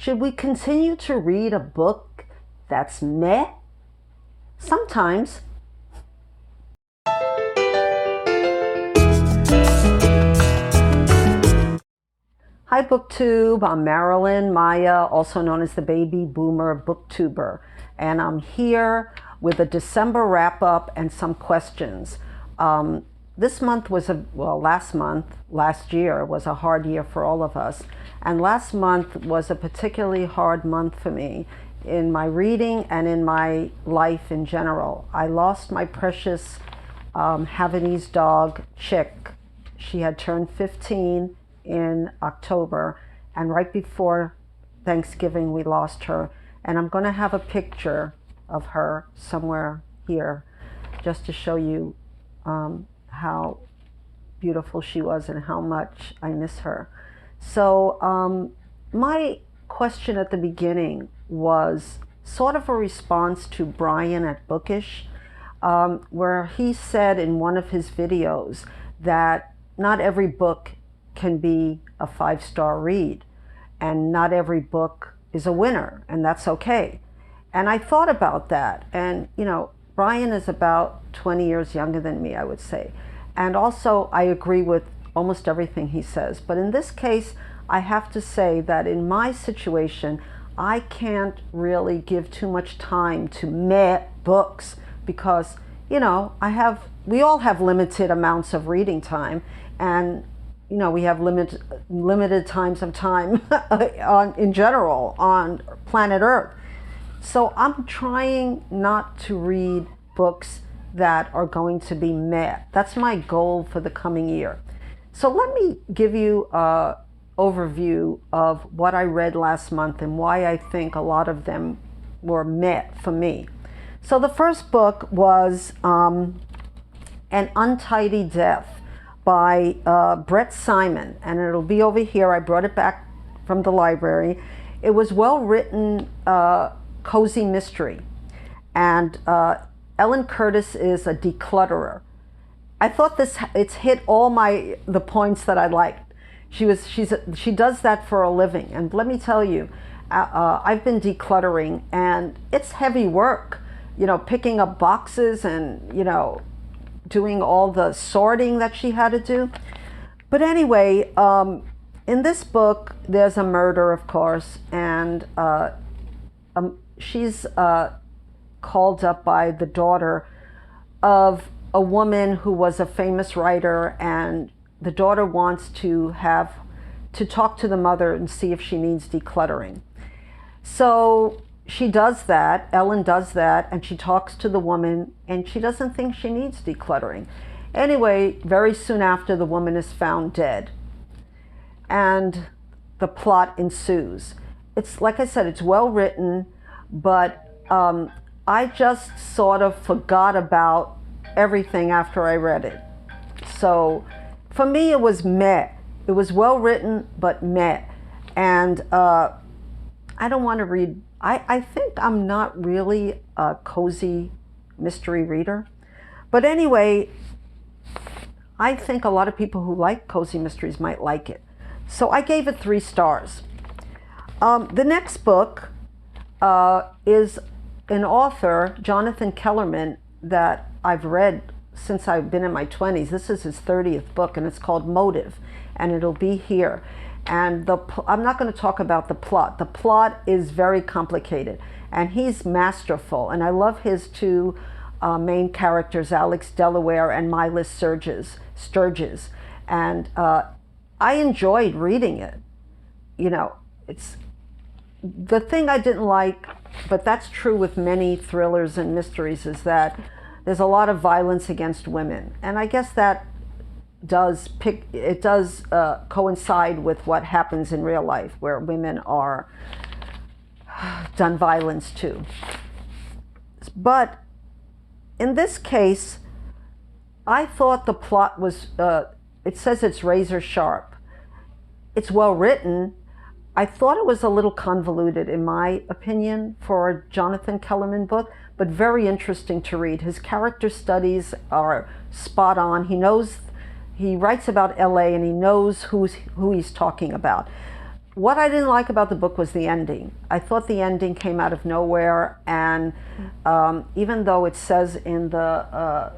Should we continue to read a book that's meh? Sometimes. Hi Booktube, I'm Marilyn Maya, also known as the Baby Boomer Booktuber, and I'm here with a December wrap-up and some questions. This month was last year was a hard year for all of us, and last month was a particularly hard month for me in my reading and in my life in general. I lost my precious Havanese dog, Chick. She had turned 15 in October, and right before Thanksgiving we lost her, and I'm going to have a picture of her somewhere here just to show you how beautiful she was and how much I miss her. So my question at the beginning was sort of a response to Brian at Bookish, where he said in one of his videos that not every book can be a 5-star read, and not every book is a winner, and that's okay. And I thought about that, and you know, Brian is about 20 years younger than me, I would say. And also, I agree with almost everything he says. But in this case, I have to say that in my situation, I can't really give too much time to meh books because, you know, we all have limited amounts of reading time, and you know, we have limited times of time in general on planet Earth. So I'm trying not to read books that are going to be meh. That's my goal for the coming year. So let me give you an overview of what I read last month and why I think a lot of them were meh for me. So the first book was An Untidy Death by Brett Simon, and it'll be over here. I brought it back from the library. It was well-written, cozy mystery, and Ellen Curtis is a declutterer. I thought it's hit all the points that I liked. She does that for a living, and let me tell you, I've been decluttering, and it's heavy work. You know, picking up boxes and you know, doing all the sorting that she had to do. But anyway, in this book, there's a murder, of course, and she's called up by the daughter of a woman who was a famous writer, and the daughter wants to talk to the mother and see if she needs decluttering. So she does that, Ellen does that, and she talks to the woman, and she doesn't think she needs decluttering. Anyway, very soon after, the woman is found dead, and the plot ensues. It's, like I said, it's well written, but I just sort of forgot about everything after I read it. So for me, it was meh. It was well written, but meh. And I don't want to read. I think I'm not really a cozy mystery reader. But anyway, I think a lot of people who like cozy mysteries might like it. So I gave it 3 stars. The next book is an author, Jonathan Kellerman, that I've read since I've been in my 20s. This is his 30th book, and it's called Motive, and it'll be here. And I'm not going to talk about the plot. The plot is very complicated, and he's masterful. And I love his 2 main characters, Alex Delaware and Milas Sturgis. And I enjoyed reading it. You know, it's the thing I didn't like, but that's true with many thrillers and mysteries, is that there's a lot of violence against women. And I guess that does coincide with what happens in real life, where women are done violence to. But in this case, I thought the plot was, it says it's razor sharp. It's well written. I thought it was a little convoluted, in my opinion, for a Jonathan Kellerman book, but very interesting to read. His character studies are spot on. He writes about LA, and he knows who he's talking about. What I didn't like about the book was the ending. I thought the ending came out of nowhere, and even though it says in the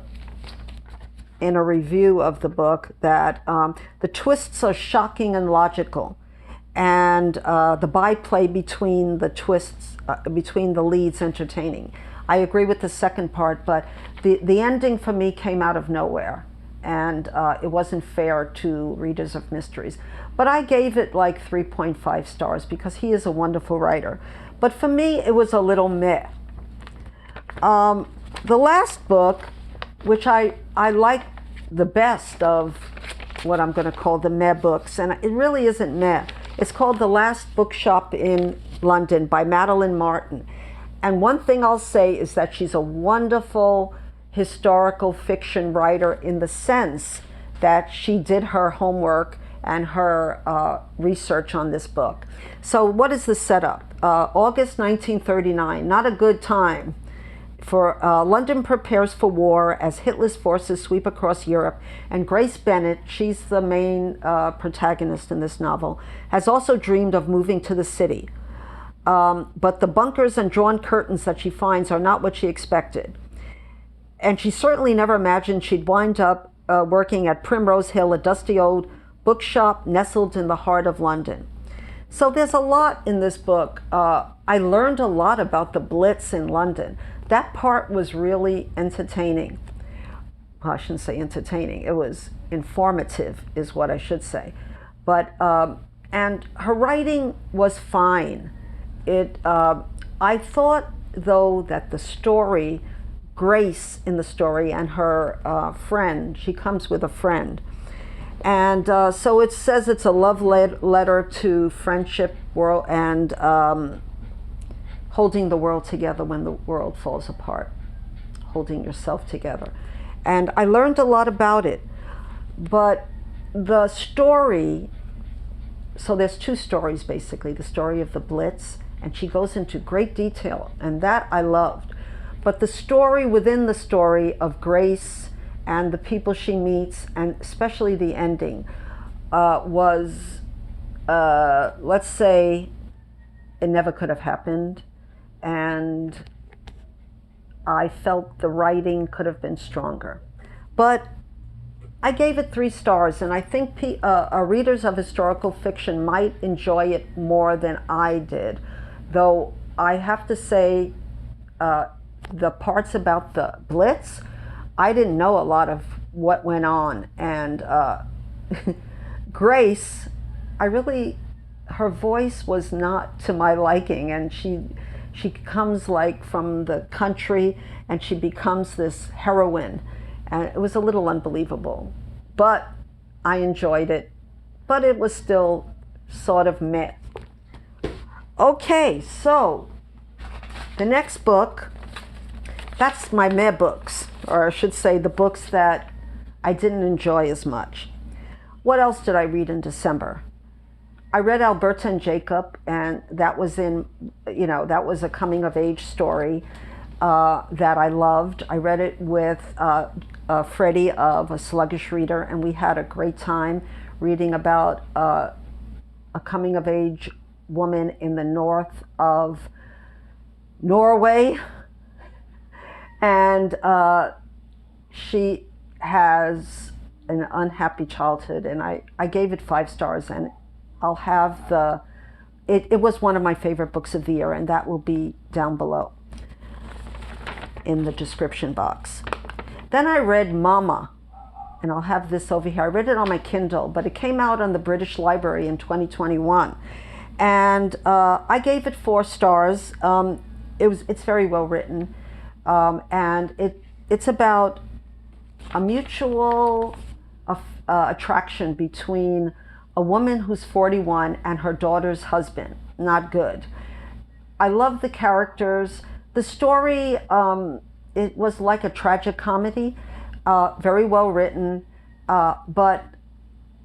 in a review of the book that the twists are shocking and logical, and the byplay between the twists, between the leads, entertaining. I agree with the second part, but the ending for me came out of nowhere, and it wasn't fair to readers of mysteries. But I gave it like 3.5 stars because he is a wonderful writer. But for me, it was a little meh. The last book, which I like the best of what I'm going to call the meh books, and it really isn't meh. It's called The Last Bookshop in London by Madeline Martin. And one thing I'll say is that she's a wonderful historical fiction writer in the sense that she did her homework and her research on this book. So what is the setup? August 1939, not a good time. For London prepares for war as Hitler's forces sweep across Europe, and Grace Bennet, she's the main protagonist in this novel, has also dreamed of moving to the city. But the bunkers and drawn curtains that she finds are not what she expected. And she certainly never imagined she'd wind up working at Primrose Hill, a dusty old bookshop nestled in the heart of London. So there's a lot in this book. I learned a lot about the Blitz in London. That part was really entertaining. Well, I shouldn't say entertaining. It was informative, is what I should say. But and her writing was fine. I thought, though, that the story, Grace in the story, and her friend, she comes with a friend. And so it says it's a love letter to friendship, world, and holding the world together when the world falls apart, holding yourself together. And I learned a lot about it. But the story, so there's two stories basically, the story of the Blitz, and she goes into great detail, and that I loved. But the story within the story of Grace and the people she meets, and especially the ending, was, let's say, it never could have happened. And I felt the writing could have been stronger. But I gave it 3 stars, and I think readers of historical fiction might enjoy it more than I did. Though I have to say, the parts about the Blitz, I didn't know a lot of what went on. And Grace, her voice was not to my liking, and she comes like from the country, and she becomes this heroine, and it was a little unbelievable. But I enjoyed it, but it was still sort of meh. Okay, so the next book, that's my meh books, or I should say the books that I didn't enjoy as much. What else did I read in December? I read Alberta and Jacob, and that was that was a coming of age story that I loved. I read it with Freddie of A Sluggish Reader, and we had a great time reading about a coming of age woman in the north of Norway, and she has an unhappy childhood, and I gave it 5 stars, and I'll have it was one of my favorite books of the year, and that will be down below in the description box. Then I read Mama, and I'll have this over here. I read it on my Kindle, but it came out on the British Library in 2021. And I gave it 4 stars. It's very well written, and it's about a mutual attraction between a woman who's 41 and her daughter's husband. Not good. I love the characters. The story, it was like a tragic comedy, very well written, but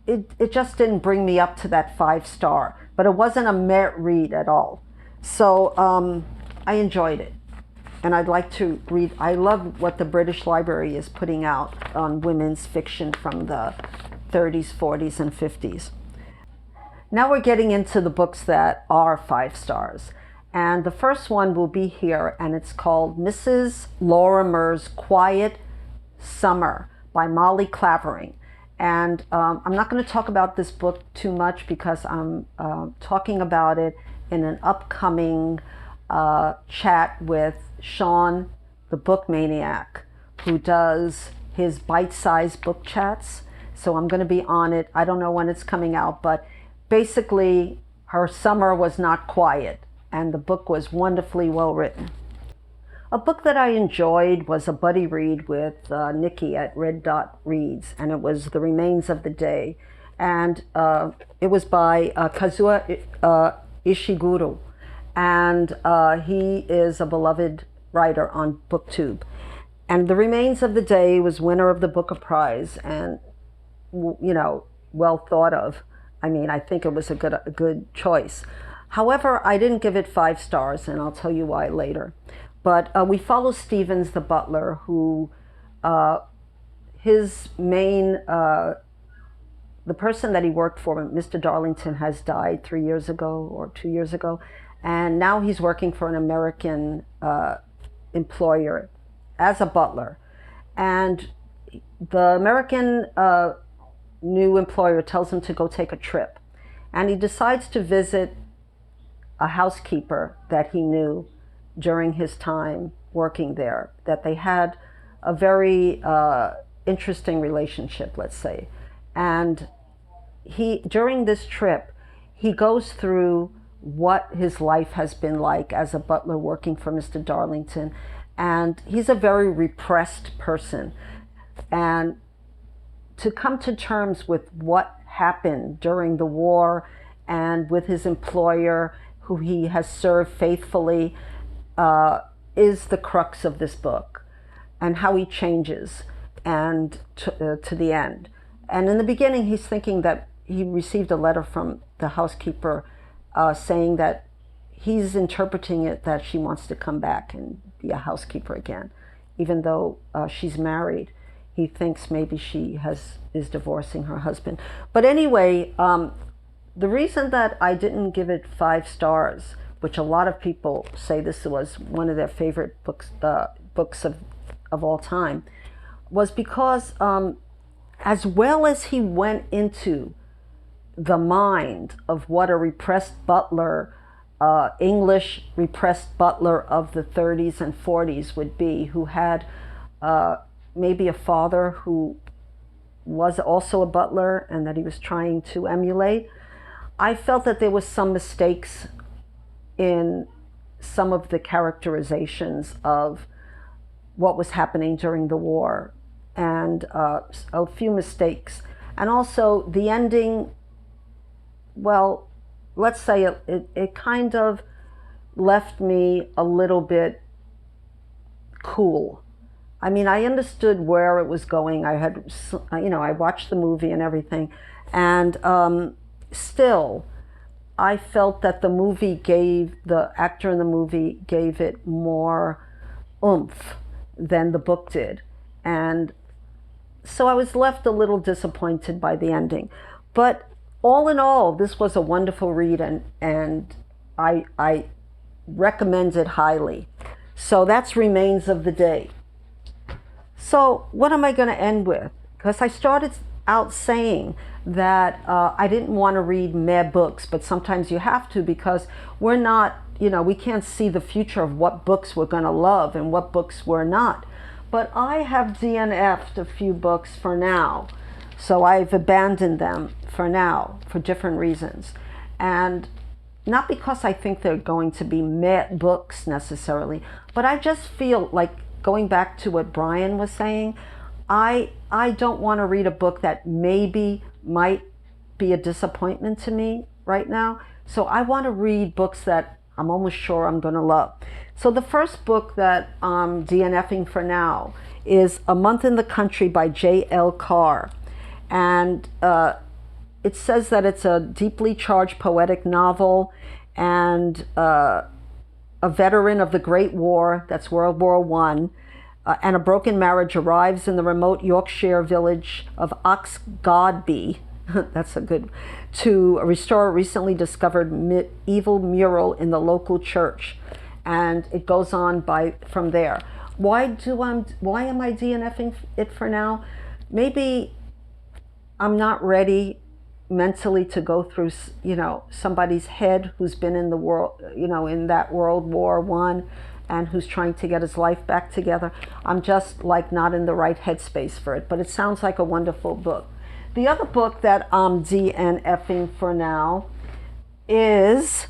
it just didn't bring me up to that 5 star. But it wasn't a meh read at all. So I enjoyed it. And I'd like to read, I love what the British Library is putting out on women's fiction from the 30s, 40s, and 50s. Now we're getting into the books that are 5 stars. And the first one will be here, and it's called Mrs. Lorimer's Quiet Summer by Molly Clavering. And I'm not going to talk about this book too much because I'm talking about it in an upcoming chat with Sean, the book maniac, who does his bite-sized book chats. So I'm going to be on it. I don't know when it's coming out, but basically her summer was not quiet, and the book was wonderfully well written. A book that I enjoyed was a buddy read with Nikki at Red Dot Reads, and it was The Remains of the Day. And it was by Kazuo Ishiguro, and he is a beloved writer on Booktube. And The Remains of the Day was winner of the Booker Prize, and, you know, well thought of. I mean, I think it was a good choice. However, I didn't give it 5 stars, and I'll tell you why later. But we follow Stevens, the butler, who his main, the person that he worked for, Mr. Darlington, has died 3 years ago or 2 years ago. And now he's working for an American employer as a butler. And the American new employer tells him to go take a trip. And he decides to visit a housekeeper that he knew during his time working there, that they had a very interesting relationship, let's say. And during this trip, he goes through what his life has been like as a butler working for Mr. Darlington. And he's a very repressed person. And to come to terms with what happened during the war and with his employer, who he has served faithfully, is the crux of this book, and how he changes and to the end. And in the beginning, he's thinking that he received a letter from the housekeeper saying that he's interpreting it that she wants to come back and be a housekeeper again, even though she's married. He thinks maybe she is divorcing her husband. But anyway, the reason that I didn't give it 5 stars, which a lot of people say this was one of their favorite books of all time, was because as well as he went into the mind of what a repressed butler, English repressed butler of the 30s and 40s would be, who had maybe a father who was also a butler and that he was trying to emulate, I felt that there was some mistakes in some of the characterizations of what was happening during the war, and a few mistakes. And also the ending, well, let's say it kind of left me a little bit cool. I mean, I understood where it was going. I had, you know, I watched the movie and everything, and still, I felt that the actor in the movie gave it more oomph than the book did. And so I was left a little disappointed by the ending. But all in all, this was a wonderful read, and I recommend it highly. So that's Remains of the Day. So what am I going to end with? Because I started out saying that I didn't want to read meh books, but sometimes you have to, because we're not, you know, we can't see the future of what books we're going to love and what books we're not. But I have DNF'd a few books for now, so I've abandoned them for now for different reasons. And not because I think they're going to be meh books necessarily, but I just feel like, going back to what Brian was saying, I don't want to read a book that might be a disappointment to me right now. So I want to read books that I'm almost sure I'm going to love. So the first book that I'm DNFing for now is A Month in the Country by J.L. Carr. And it says that it's a deeply charged poetic novel, and a veteran of the Great War, that's World War I, and a broken marriage arrives in the remote Yorkshire village of Oxgodby, That's a good, to restore a recently discovered medieval mural in the local church. And it goes on from there. Why am I DNFing it for now? Maybe I'm not ready mentally to go through, somebody's head who's been in the world, in that World War One, and who's trying to get his life back together. I'm just like not in the right headspace for it, but it sounds like a wonderful book. The other book that I'm DNFing for now is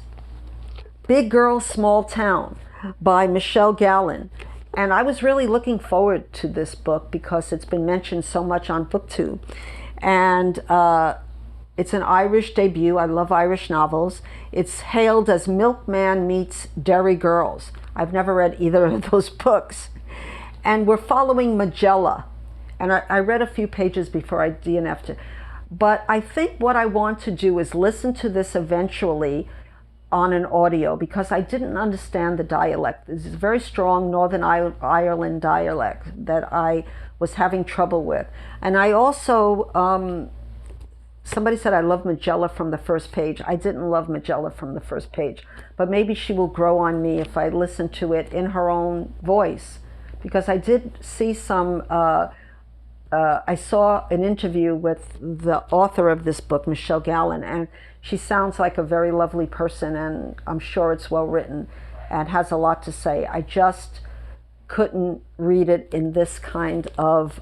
Big Girl, Small Town by Michelle Gallen. And I was really looking forward to this book because it's been mentioned so much on BookTube. And it's an Irish debut. I love Irish novels. It's hailed as Milkman meets Derry Girls. I've never read either of those books. And we're following Magella. And I read a few pages before I DNF'd it. But I think what I want to do is listen to this eventually on an audio, because I didn't understand the dialect. This is a very strong Northern Ireland dialect that I was having trouble with. And I also, somebody said I love Magella from the first page. I didn't love Magella from the first page, but maybe she will grow on me if I listen to it in her own voice, because I did see some, I saw an interview with the author of this book, Michelle Gallen, and she sounds like a very lovely person, and I'm sure it's well written and has a lot to say. I just couldn't read it in this kind of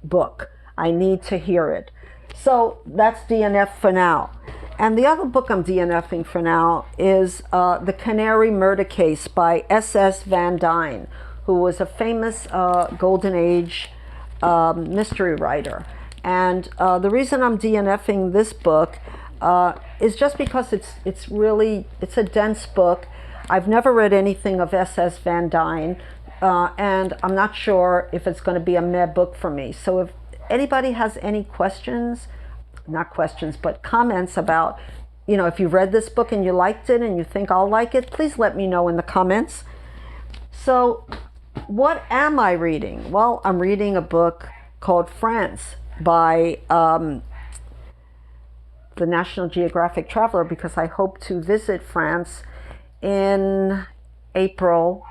book. I need to hear it. So that's DNF for now. And the other book I'm DNFing for now is The Canary Murder Case by S.S. Van Dine, who was a famous Golden Age mystery writer. And the reason I'm DNFing this book is just because it's a dense book. I've never read anything of S.S. Van Dine, and I'm not sure if it's going to be a meh book for me. So if anybody has any not questions, but comments about, if you read this book and you liked it and you think I'll like it, please let me know in the comments. So what am I reading? Well, I'm reading a book called France by the National Geographic Traveler, because I hope to visit France in April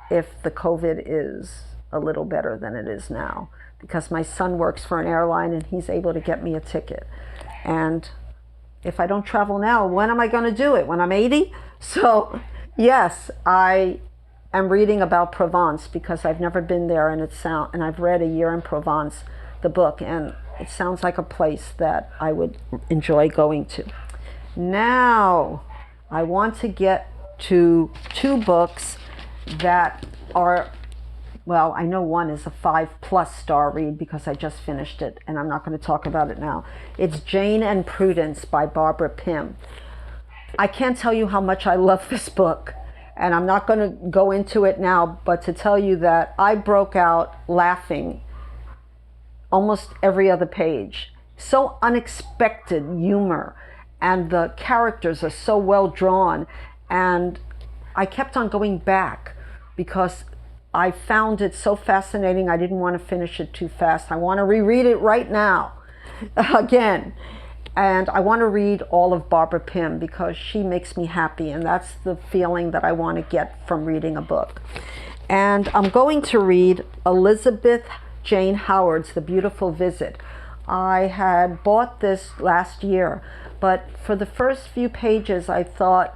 if the COVID is a little better than it is now, because my son works for an airline and he's able to get me a ticket. And if I don't travel now, when am I going to do it? When I'm 80? So yes, I am reading about Provence because I've never been there, and I've read A Year in Provence, the book, and it sounds like a place that I would enjoy going to. Now, I want to get to two books that are, well, I know one is a 5+ star read because I just finished it, and I'm not going to talk about it now. It's Jane and Prudence by Barbara Pym. I can't tell you how much I love this book, and I'm not going to go into it now, but to tell you that I broke out laughing almost every other page. So unexpected humor, and the characters are so well drawn, and I kept on going back because I found it so fascinating. I didn't want to finish it too fast. I want to reread it right now again, and I want to read all of Barbara Pym because she makes me happy, and that's the feeling that I want to get from reading a book. And I'm going to read Elizabeth Jane Howard's The Beautiful Visit. I had bought this last year, but for the first few pages I thought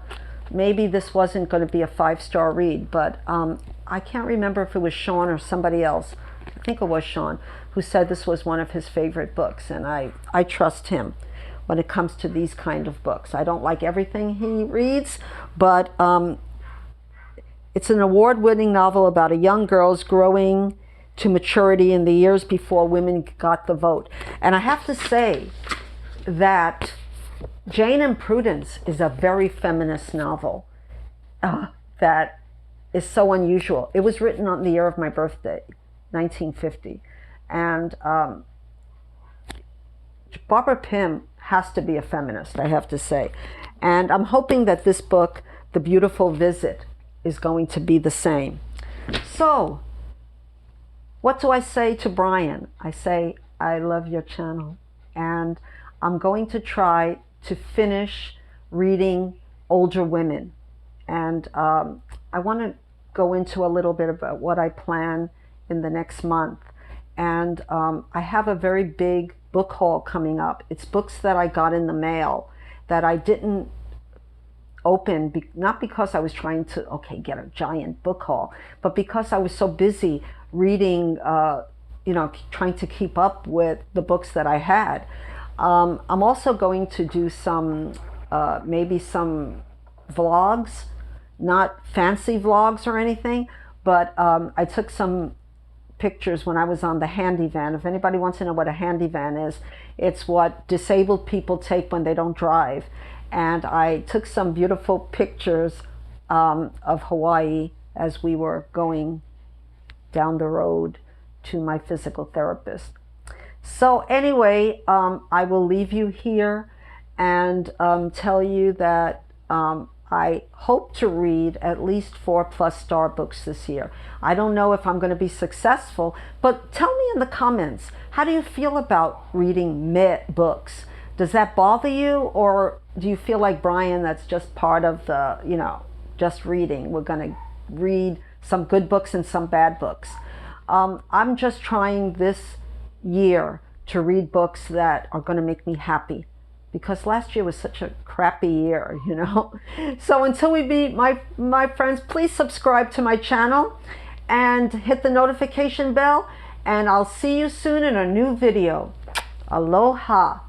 maybe this wasn't going to be a 5-star read, but I can't remember if it was Sean or somebody else, I think it was Sean, who said this was one of his favorite books, and I trust him when it comes to these kind of books. I don't like everything he reads, but it's an award-winning novel about a young girl's growing to maturity in the years before women got the vote. And I have to say that Jane and Prudence is a very feminist novel that is so unusual. It was written on the year of my birthday, 1950. And Barbara Pym has to be a feminist, I have to say. And I'm hoping that this book, The Beautiful Visit, is going to be the same. So, what do I say to Brian? I say, I love your channel. and I'm going to try to finish reading older women. And I want to go into a little bit about what I plan in the next month. And I have a very big book haul coming up. It's books that I got in the mail that I didn't open, not because I was trying to, get a giant book haul, but because I was so busy reading, trying to keep up with the books that I had. I'm also going to do some, maybe some vlogs, not fancy vlogs or anything, but I took some pictures when I was on the handy van. If anybody wants to know what a handy van is, it's what disabled people take when they don't drive. And I took some beautiful pictures of Hawaii as we were going down the road to my physical therapist. So anyway, I will leave you here and tell you that I hope to read at least 4+ star books this year. I don't know if I'm going to be successful, but tell me in the comments, how do you feel about reading meh books? Does that bother you, or do you feel like Brian, that's just part of the, just reading? We're going to read some good books and some bad books. I'm just trying this year to read books that are going to make me happy, because last year was such a crappy year, So until we meet, my friends, please subscribe to my channel and hit the notification bell, and I'll see you soon in a new video. Aloha.